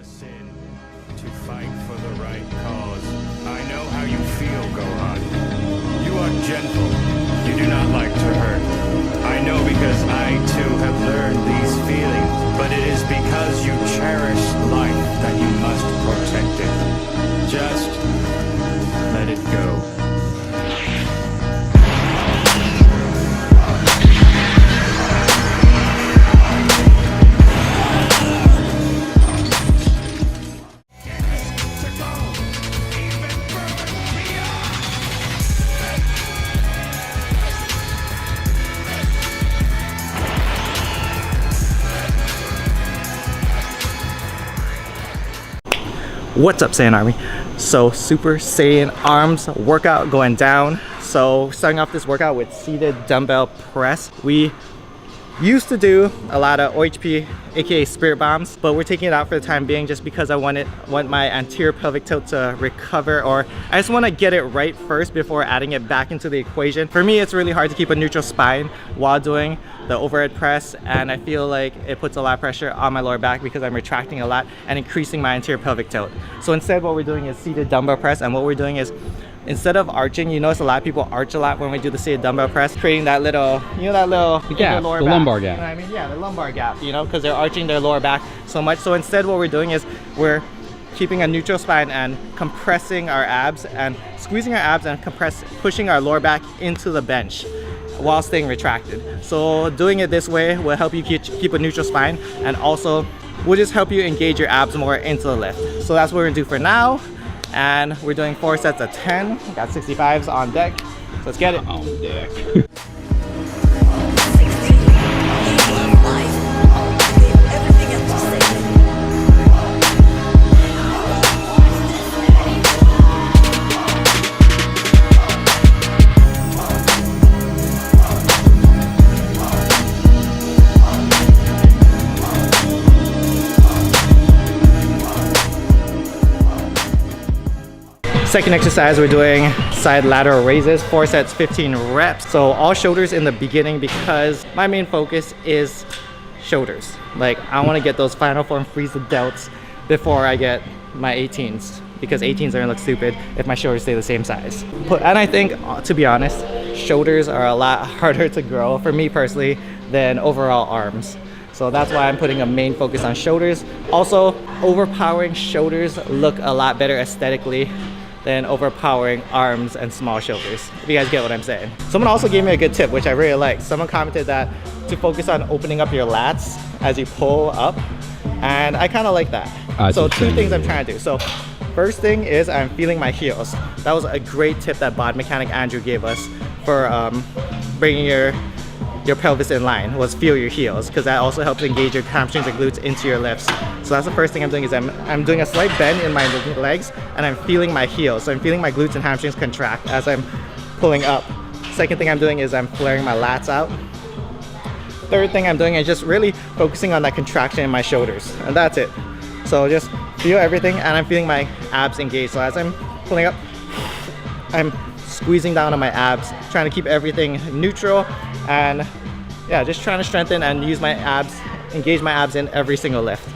sin, to fight for the right cause. I know how you feel, Gohan. You are gentle. You do not like to hurt. I know because I too have learned these feelings, but it is because you cherish life that you must protect it. Just let it go. What's up, Saiyan Army? So Super Saiyan arms workout going down. So starting off this workout with seated dumbbell press. We used to do a lot of OHP, aka spirit bombs, but we're taking it out for the time being just because I want my anterior pelvic tilt to recover, or I just want to get it right first before adding it back into the equation. For me, it's really hard to keep a neutral spine while doing the overhead press, and I feel like it puts a lot of pressure on my lower back because I'm retracting a lot and increasing my anterior pelvic tilt. So instead, what we're doing is seated dumbbell press, and what we're doing is, instead of arching, you notice a lot of people arch a lot when we do the seated dumbbell press, creating that little, gap, the lumbar gap. You know what I mean? Yeah, the lumbar gap, you know, because they're arching their lower back so much. So instead, what we're doing is we're keeping a neutral spine and compressing our abs and squeezing our abs and pushing our lower back into the bench while staying retracted. So doing it this way will help you keep a neutral spine, and also will just help you engage your abs more into the lift. So that's what we're gonna do for now. And we're doing 4 sets of 10. We got 65s on deck. So let's get it. On deck. Second exercise, we're doing side lateral raises, 4 sets, 15 reps. So all shoulders in the beginning because my main focus is shoulders. Like, I want to get those final form freeze the delts before I get my 18s, because 18s are gonna look stupid if my shoulders stay the same size. And I think, to be honest, shoulders are a lot harder to grow for me personally than overall arms. So that's why I'm putting a main focus on shoulders. Also, overpowering shoulders look a lot better aesthetically than overpowering arms and small shoulders, if you guys get what I'm saying. Someone also gave me a good tip, which I really liked. Someone commented that to focus on opening up your lats as you pull up, and I kind of like that. So 2 things I'm trying to do. So first thing is I'm feeling my heels. That was a great tip that bod mechanic Andrew gave us for bringing your pelvis in line, was feel your heels, because that also helps engage your hamstrings and glutes into your lifts. So that's the first thing I'm doing, is I'm doing a slight bend in my legs and I'm feeling my heels. So I'm feeling my glutes and hamstrings contract as I'm pulling up. Second thing I'm doing is I'm flaring my lats out. Third thing I'm doing is just really focusing on that contraction in my shoulders, and that's it. So just feel everything, and I'm feeling my abs engaged. So as I'm pulling up, I'm squeezing down on my abs, trying to keep everything neutral, and yeah, just trying to strengthen and use my abs, engage my abs in every single lift.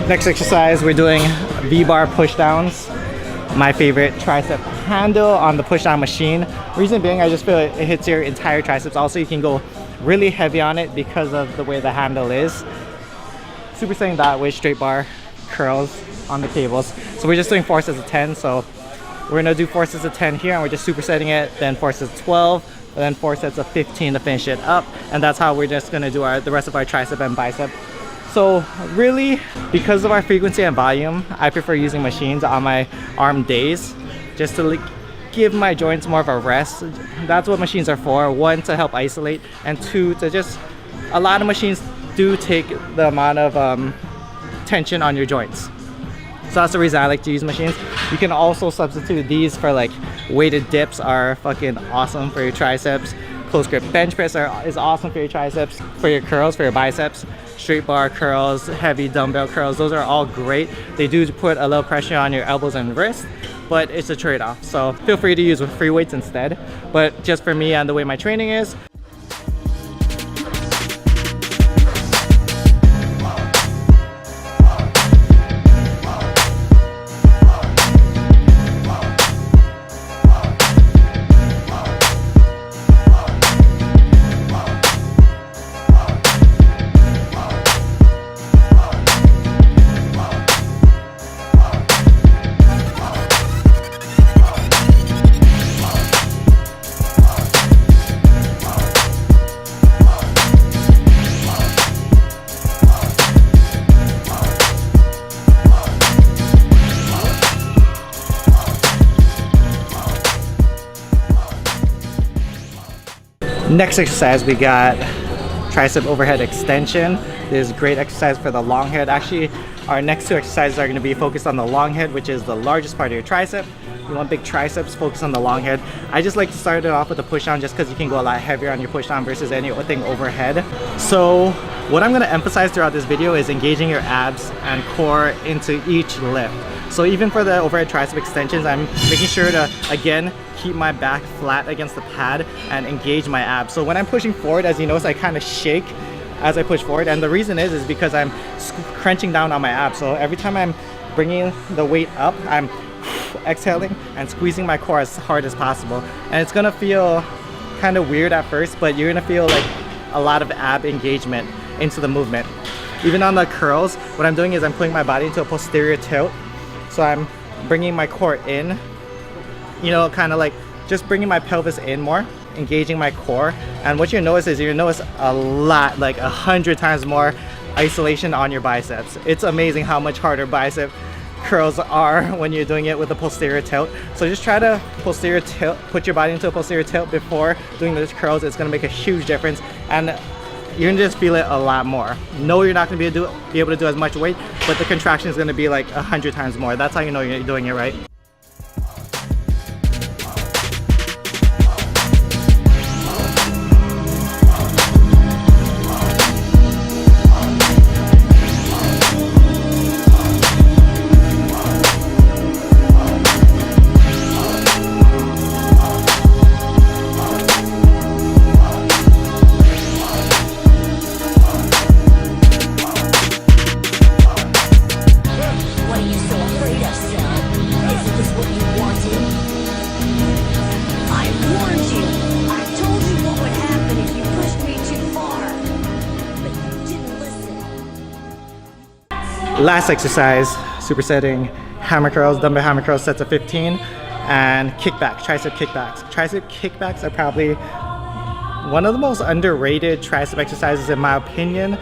Next exercise, we're doing V-bar pushdowns. My favorite tricep handle on the pushdown machine. Reason being, I just feel it hits your entire triceps. Also, you can go really heavy on it because of the way the handle is. Super Saiyan that way, straight bar curls on the cables. So we're just doing 4 sets of 10. So we're gonna do 4 sets of 10 here, and we're just supersetting it. Then 4 sets of 12, and then 4 sets of 15 to finish it up. And that's how we're just gonna do the rest of our tricep and bicep. So really, because of our frequency and volume, I prefer using machines on my arm days just to give my joints more of a rest. That's what machines are for. 1, to help isolate, and 2, to just, a lot of machines do take the amount of tension on your joints. So that's the reason I like to use machines. You can also substitute these for like weighted dips are fucking awesome for your triceps. Close grip bench press is awesome for your triceps, for your curls, for your biceps. Straight bar curls, heavy dumbbell curls, those are all great. They do put a little pressure on your elbows and wrists, but it's a trade-off. So feel free to use free weights instead. But just for me and the way my training is, next exercise we got tricep overhead extension. This is a great exercise for the long head. Actually, our next 2 exercises are going to be focused on the long head, which is the largest part of your tricep. You want big triceps, focus on the long head. I just like to start it off with a push down just because you can go a lot heavier on your push down versus anything overhead. So what I'm going to emphasize throughout this video is engaging your abs and core into each lift. So even for the overhead tricep extensions, I'm making sure to, again, keep my back flat against the pad and engage my abs. So when I'm pushing forward, as you notice, I kind of shake as I push forward, and the reason is because I'm crunching down on my abs. So every time I'm bringing the weight up, I'm exhaling and squeezing my core as hard as possible. And it's gonna feel kind of weird at first, but you're gonna feel like a lot of ab engagement into the movement. Even on the curls, what I'm doing is I'm putting my body into a posterior tilt. So I'm bringing my core in, you know, kind of like just bringing my pelvis in more, engaging my core. And what you notice is you notice a lot, like 100 times more isolation on your biceps. It's amazing how much harder bicep curls are when you're doing it with the posterior tilt. So just try to posterior tilt, put your body into a posterior tilt before doing those curls. It's gonna make a huge difference, and you're gonna just feel it a lot more. No, you're not gonna be able to do as much weight, but the contraction is gonna be like 100 times more. That's how you know you're doing it right. Last exercise, supersetting hammer curls, dumbbell hammer curls, sets of 15, and kickbacks, tricep kickbacks. Tricep kickbacks are probably one of the most underrated tricep exercises in my opinion.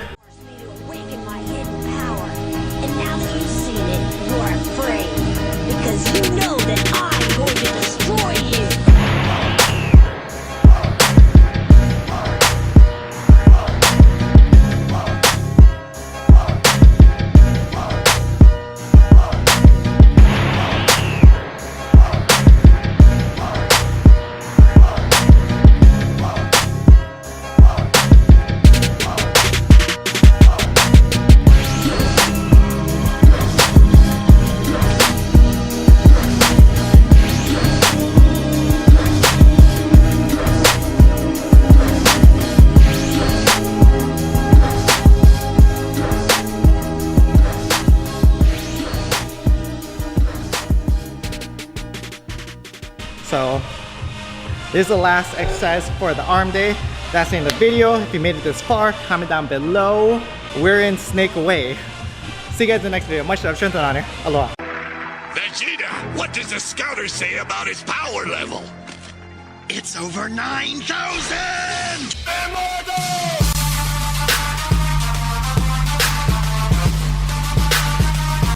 So this is the last exercise for the arm day. That's the end of the video. If you made it this far, comment down below. We're in Snake Way. See you guys in the next video. Much love, strength and honor. Aloha. Vegeta, what does the scouter say about his power level? It's over 9,000!